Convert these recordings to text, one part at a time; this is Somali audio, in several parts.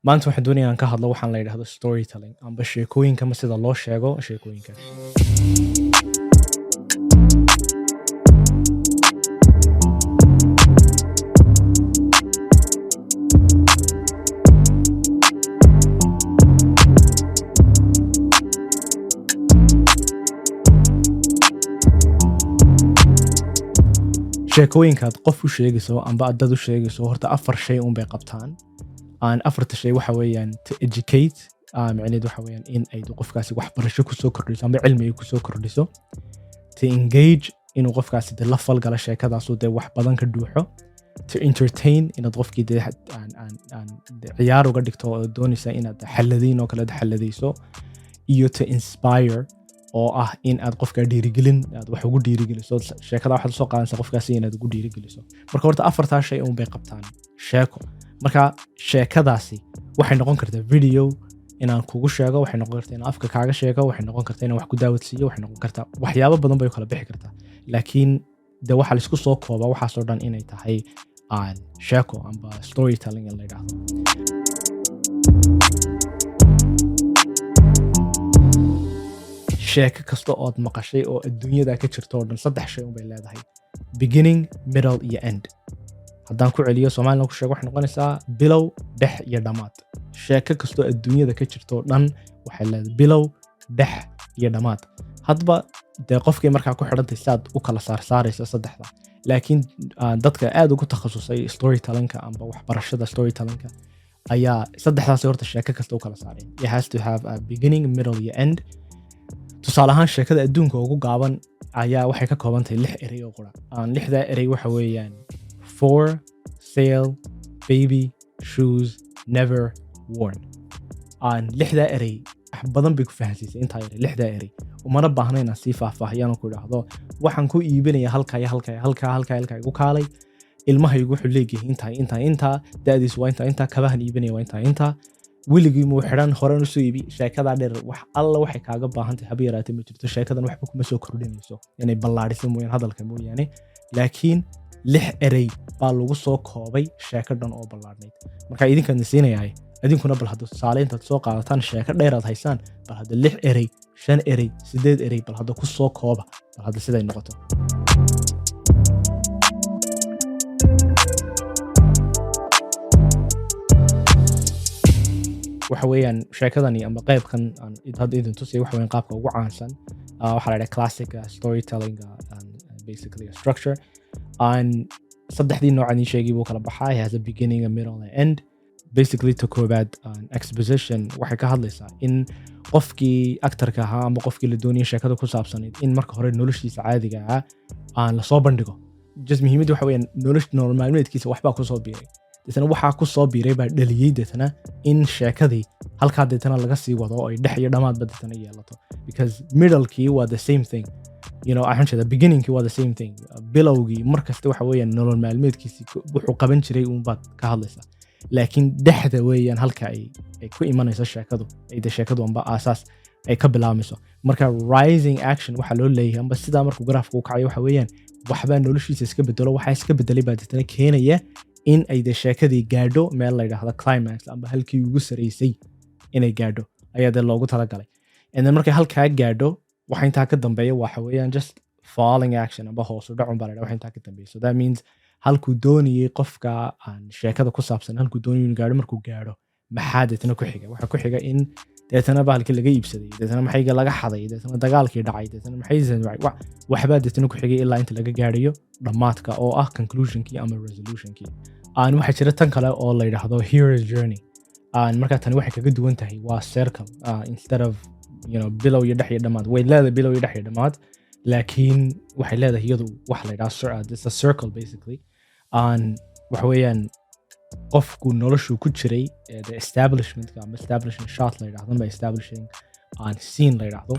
maanta waxaan doonayaa inaan ka hadlo waxaan la yidhaahdo storytelling amba sheekooyinka ma sida loo sheego sheekooyinka. sheekooyinkaad qof u sheegayso amba dad u sheegayso horta 4 shay un bay qabtaan. aan 4 shay waxa weeyaan to educate macnaheedu waxa weeyaan in ay qofkaasi wax barasho ku soo kordhiso amba cilmi ay ku soo kordhiso, to engage inuu qofkaasi la falgala sheekadaas oo wax badan ka dhuuxo, to entertain inaad qofkii aan ciyaar uga dhigto oo doonaysa inaad xaladiin oo kale xaladayso, iyo to inspire oo ah in aad qofka dhiirigelin aad wax ugu dhiirigeliso sheekada waxaad soo qaadanaysaa qofkaasi inaad ugu dhiirigeliso. marka horta 4 shay un bay qabtaan sheeko. marka sheekadaasi waxay noqon kartaa video inaan kugu sheego, waxay noqon kartaa inaan afka kaaga sheego, waxay noqon kartaa inaan wax ku daawadsiiyo, waxay noqon kartaa waxyaabo badan bay kala bixi kartaa, laakiin de waxa la isku soo kooba waxaas oo dhan inay tahay sheeko amba storytelling la yiraahdo. sheeko kasta oo aad maqashay oo adduunyada ka jirto oo dhan 3 shay un bay leedahay: beginning, middle iyo end. haddaan ku celiyo Soomaaliland ku sheego waxay noqonaysaa bilow, dhex iyo dhamaad. sheeko kasta oo adduunyada ka jirto oo dhan waxay leedahay bilow, dhex iyo dhamaad. hadba de qofkii markaa ku xidhantay saad u kala saaraysa 3da, laakiin dadka aad ugu takhasusay storytelling-ka amba waxbarashada storytelling-ka ayaa 3daas horta sheeko kasta u kala saareen. It has to have a beginning, middle iyo end. tusaale ahaan sheekada adduunka ugu gaaban ayaa waxay ka kooban tahay 6 eray oo qura. 6da eray waxa weeyaan for, sale, baby, shoes, never, worn. 6da eray wax badan bay ku fahansiisay intaa eray 6da eray. umana baahna inaan sii faahfaahiyaan oo ku idhaahdo waxaan ku iibinaya halkaa igu kaalay, ilmaha igu xuleegyahay intaa da'diisu waa intaa kabahan iibinaya waa intaa weligii muu xidhan horaan u soo iibi. sheekada dheer wax alla waxay kaaga baahan tahay haba yaraatee ma jirto. sheekadan waxba kuma soo kordhinayso inay ballaadhiso mooyaan hadalka mooyaane, laakiin 6 eray baa lagu soo koobay sheeko dhan oo ballaadhnayd. marka idinkaan siinayaa idinkuna bal hadda tusaale intaad soo qaadataan sheeko dheeraad haysaan, bal hadda 6 eray, 5 eray, 8 eray bal hadda ku soo kooba, bal hadda siday noqoto. waxa weeyaan sheekadani ama qaybkan hadda idin tusay waxa weeyaan qaabka ugu caansan waxa la yiraahdaa classic storytelling and basically a structure. and 3dii nooc aan sheegay buu kala baxay, has a beginning, a middle and end. basically to koobaad exposition waxay ka hadlaysaa in qofkii actorka ahaa ama qofkii la doonayay sheekada ku saabsanayd in marka hore noloshiisa caadiga ah aan la soo bandhigo. just muhiimaddu waxa weeyaan nolol maalmeedkiisa waxbaa ku soo biiray, deetana waxaa ku soo biiray baa dhaliyay deetana in sheekadii halkaa deetana laga sii wado oo ay dhex iyo dhamaadba deetana yeelato, because middle-kii waa the same thing, waxaan jeedaa beginning-kii waa the same thing. bilowgii markasta waxa weeyaan nolol maalmeedkiisii wuxuu qaban jiray uunbaad ka hadlaysaa, laakiin dhexda weeyaan halka ay ku imanayso sheekadu, sheekadu amba aasaas ay ka bilaabmayso. marka rising action waxaa loo leeyahay amba sidaa markuu garaafku u kacayo waxa weeyaan waxbaa noloshiisa iska bedelo, waxaa iska bedelay baa deetana keenaya in ay sheekadii gaadho meel la yidhaahdo climax amba halkii ugu saraysay inay gaadho ayaa dee loogu talagalay. and then markay halkaa gaadho waxa intaa ka dambeeya waxa weeyaan just falling action amba hoos u dhacun baa la yidhaha waxa intaa ka dambeeya. so that means halkuu doonayay qofka aan sheekada ku saabsan halkuu doonayay inuu gaadho markuu gaadho maxaa deetana ku xiga. waxaa ku xiga in deetana bahalkii laga iibsaday, deetana maxayga laga xaday, deetana dagaalkii dhacay, deetana waxbaa deetana ku xigay ilaa inta laga gaadhayo dhammaadka oo ah conclusionkii ama resolutionkii. waxaa jira tan kale oo la yidhaahdo hero's journey. markaa tani waxay kaga duwan tahay waa circle instead of bilow iyo dhex iyo dhamaad. way leedahay bilow iyo dhex iyo dhamaad, laakiin waxay leedahay iyadu wax la yidhaahdo it's a circle basically. waxa weeyaan qofku noloshuu ku jiray the establishmentka ama establishing shot la yidhaahdo amba establishing scene la yidhaahdo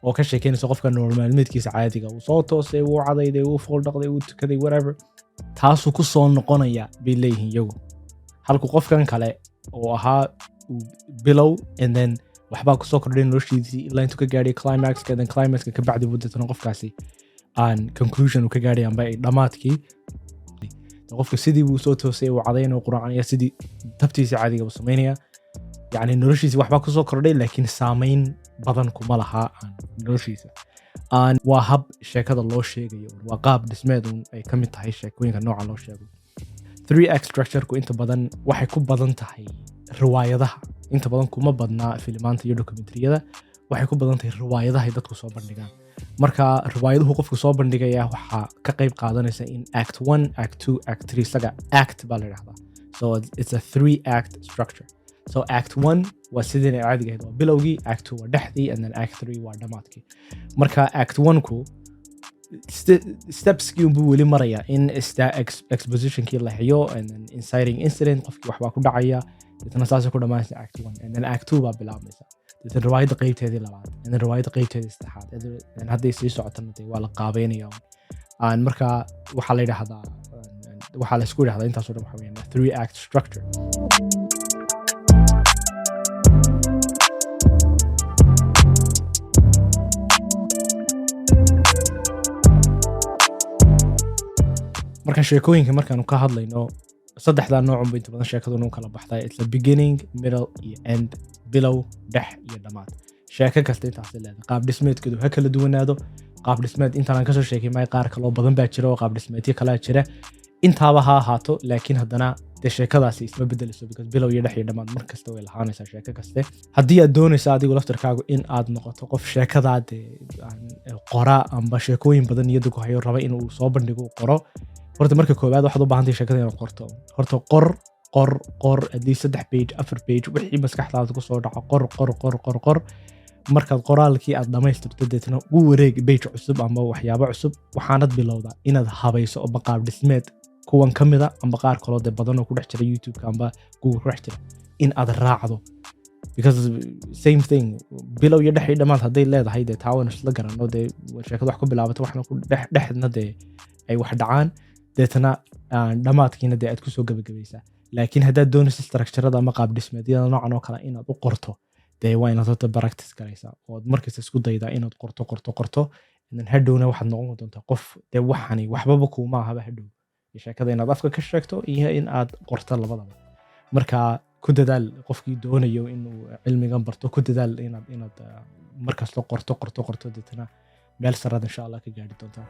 oo ka sheekeynaysa qofka nolol maalmeedkiisa caadiga uu soo toosay, uu cadayday, uu fool dhaqday, uu tukaday, whatever. taasuu ku soo noqonaya bay leeyihiin iyagu, halku qofkan kale oo ahaa bilow and then waxbaa kusoo kordhay noloshiisii ilaa intuu ka gaadhay climaxka, then climaxka ka bacdi buu deetana qofkaasi conclusion uu ka gaadhay amba dhammaadkii. qofka sidii buu soo toosay uu cadaynaya quraanaya sidii tabtiisa caadiga uu sameynaya يعني noloshiisa waxbaa kusoo kordhay laakiin saamayn badan kuma laha noloshiisa waa hab sheekada loo sheegayo waa qaab dhismeed ay ka mid tahay sheekooyinka nooca loo sheego 3act structure-ku inta badan waxay ku badan tahay riwaayadaha inta badan kuma badnaa filimaanta iyo dokumentariyada waxay ku badan tahay riwaayadaha ay dadku soo bandhigaan marka riwaayaduhu qofku soo bandhigaya waxaa ka qayb qaadanaysa in act 1 act 2 act 3 saga act baa la yidhahdaa so it's a 3act structure so act 1 waa sidii caadiga ahayd waa bilowgii act 2 waa dhexdii and then act 3 waa dhamaadkii marka act 1ku stepskii unbuu weli maraya in expositionkii la hayo and then inciting incident qofkii waxbaa ku dhacaya dadna saasay ku dhammaanaysa act 1 and then act 2 baa bilaabmaysa dadna riwaayadda qaybteedii labaad and then riwaayadda qaybteedii saddexaad and hadday sii socotana dee waa la qaabeynaya marka waxaa la yidhahdaa waxaa la isku yidhahdaa intaasoo dhan waxa weeyaan 3act structure marka sheekooyinka markaanu ka hadlayno saddexda nooc inta badan sheekadu kala baxday it's the beginning middle iyo end bilow dhex iyo dhamaad sheeko kasta intaas leedahay qaab dhismeedkeedu ha kala duwanaado qaab dhismeed intaan ka soo sheekay may qaar kale oo badan baa jira oo qaab dhismeedyo kala jira intaaba ha ahaato laakiin haddana de sheekadaasi isma bedelayso because bilow iyo dhex iyo dhamaad mar kasta way lahaanaysaa sheeko kaste haddii aad doonayso adigu laftarkaagu in aad noqoto qof sheekadaad qora amba sheekooyin badan iyada ku hayo raba inuu soo bandhigo qoro horta marka koowaad waxaad u baahan tahay sheekada inaad qorto horta qor haddii 3 page 4 page wixii maskaxdaada ku soo dhaco qor markaad qoraalkii aad dhamaystirto deetna ugu wareeg page cusub ama waxyaabo cusub waxaanad bilowdaa inaad habayso oo qaab dhismeed kuwan ka mida amba qaar kaloo de badan oo ku dhex jira YouTube-ka amba Google ku dhex jira in aad raacdo because same thing bilow iyo dhex iyo dhamaad hadday leedahay de taawan isla garanno de sheekada wax ku bilaabato waxna ku dhexna de ay wax dhacaan deetna dhamaadkiina de aad ku soo gabagabaysaa laakiin haddaad doonayso structure-ada ama qaab dhismeedyada noocan oo kale inaad u qorto dee waa inaad horta practice garaysaa ood markasta isku daydaa inaad qorto then hadhowna waxaad noqon doontaa qof dee waxani waxbaba kuuma ahaba hadhow sheekada inaad afka ka sheegto iyo in aad qorto labadaba marka ku dadaal qofkii doonayo inuu cilmigan barto ku dadaal inaad markasta qorto deetna meel sarad insha Allah ka gaari doontaa